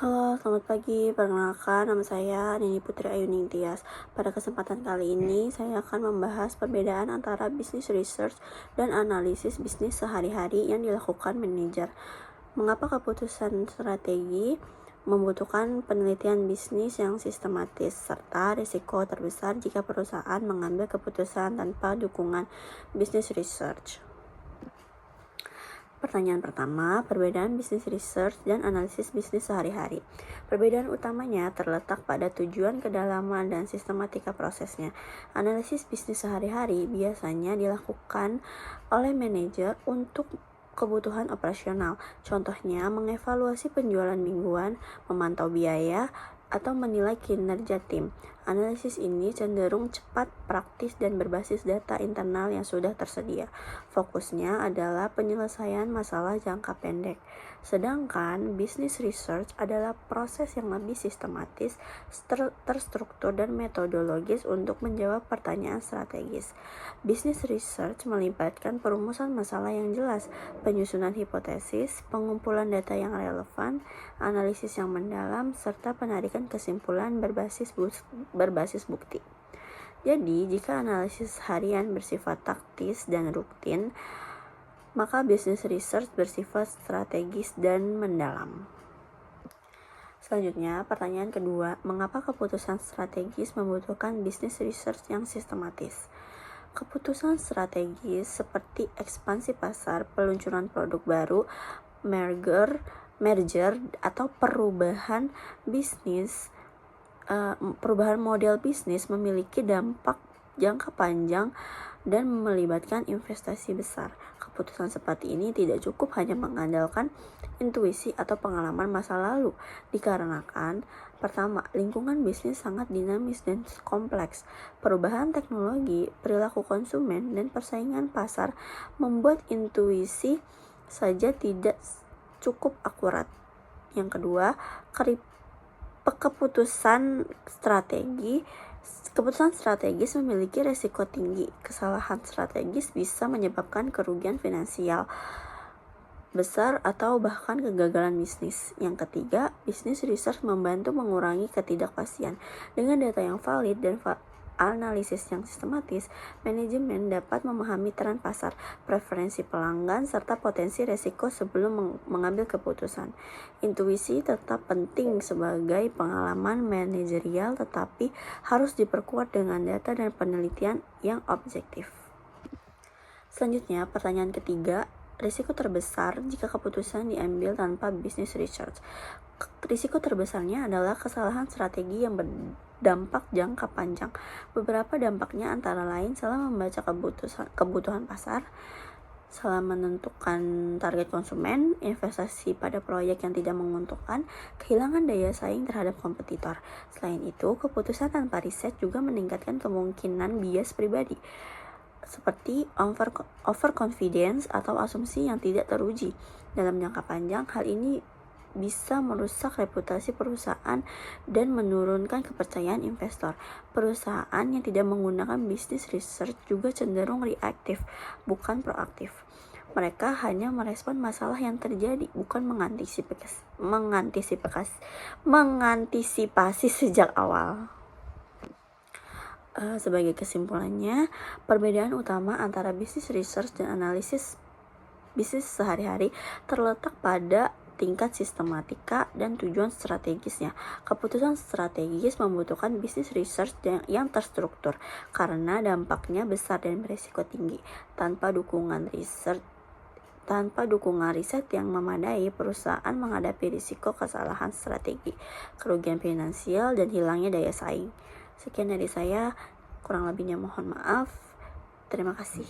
Halo, selamat pagi. Perkenalkan, nama saya Nini Putri Ayuning Tias. Pada kesempatan kali ini, saya akan membahas perbedaan antara bisnis research dan analisis bisnis sehari-hari yang dilakukan manajer. Mengapa keputusan strategi membutuhkan penelitian bisnis yang sistematis, serta risiko terbesar jika perusahaan mengambil keputusan tanpa dukungan bisnis research. Pertanyaan pertama, perbedaan bisnis research dan analisis bisnis sehari-hari. Perbedaan utamanya terletak pada tujuan, kedalaman, dan sistematika prosesnya. Analisis bisnis sehari-hari biasanya dilakukan oleh manajer untuk kebutuhan operasional. Contohnya, mengevaluasi penjualan mingguan, memantau biaya, atau menilai kinerja tim. Analisis ini cenderung cepat, praktis, dan berbasis data internal yang sudah tersedia. Fokusnya adalah penyelesaian masalah jangka pendek. Sedangkan business research adalah proses yang lebih sistematis, terstruktur, dan metodologis untuk menjawab pertanyaan strategis. Business research melibatkan perumusan masalah yang jelas, penyusunan hipotesis, pengumpulan data yang relevan, analisis yang mendalam, serta penarikan kesimpulan berbasis bukti. Jadi, jika analisis harian bersifat taktis dan rutin, maka business research bersifat strategis dan mendalam. Selanjutnya, pertanyaan kedua, mengapa keputusan strategis membutuhkan business research yang sistematis? Keputusan strategis seperti ekspansi pasar, peluncuran produk baru, merger atau perubahan model bisnis memiliki dampak jangka panjang dan melibatkan investasi besar. Keputusan seperti ini tidak cukup hanya mengandalkan intuisi atau pengalaman masa lalu, dikarenakan pertama, lingkungan bisnis sangat dinamis dan kompleks. Perubahan teknologi, perilaku konsumen, dan persaingan pasar membuat intuisi saja tidak cukup akurat. Yang kedua, keputusan strategis memiliki resiko tinggi. Kesalahan strategis bisa menyebabkan kerugian finansial besar atau bahkan kegagalan bisnis. Yang ketiga, business research membantu mengurangi ketidakpastian. Dengan data yang valid dan analisis yang sistematis, manajemen dapat memahami tren pasar, preferensi pelanggan, serta potensi resiko sebelum mengambil keputusan. Intuisi tetap penting sebagai pengalaman manajerial, tetapi harus diperkuat dengan data dan penelitian yang objektif. Selanjutnya, pertanyaan ketiga, risiko terbesar jika keputusan diambil tanpa business research. Risiko terbesarnya adalah kesalahan strategi yang berdampak jangka panjang. Beberapa dampaknya antara lain salah membaca kebutuhan pasar, salah menentukan target konsumen, investasi pada proyek yang tidak menguntungkan, kehilangan daya saing terhadap kompetitor. Selain itu, keputusan tanpa riset juga meningkatkan kemungkinan bias pribadi, seperti overconfidence atau asumsi yang tidak teruji. Dalam jangka panjang, hal ini bisa merusak reputasi perusahaan dan menurunkan kepercayaan investor. Perusahaan yang tidak menggunakan business research juga cenderung reaktif, bukan proaktif. Mereka hanya merespon masalah yang terjadi, bukan mengantisipasi sejak awal. Sebagai kesimpulannya, perbedaan utama antara business research dan analisis bisnis sehari-hari terletak pada tingkat sistematika dan tujuan strategisnya. Keputusan strategis membutuhkan business research yang terstruktur karena dampaknya besar dan berisiko tinggi. Tanpa dukungan riset yang memadai, perusahaan menghadapi risiko kesalahan strategi, kerugian finansial, dan hilangnya daya saing. Sekian dari saya, kurang lebihnya mohon maaf. Terima kasih.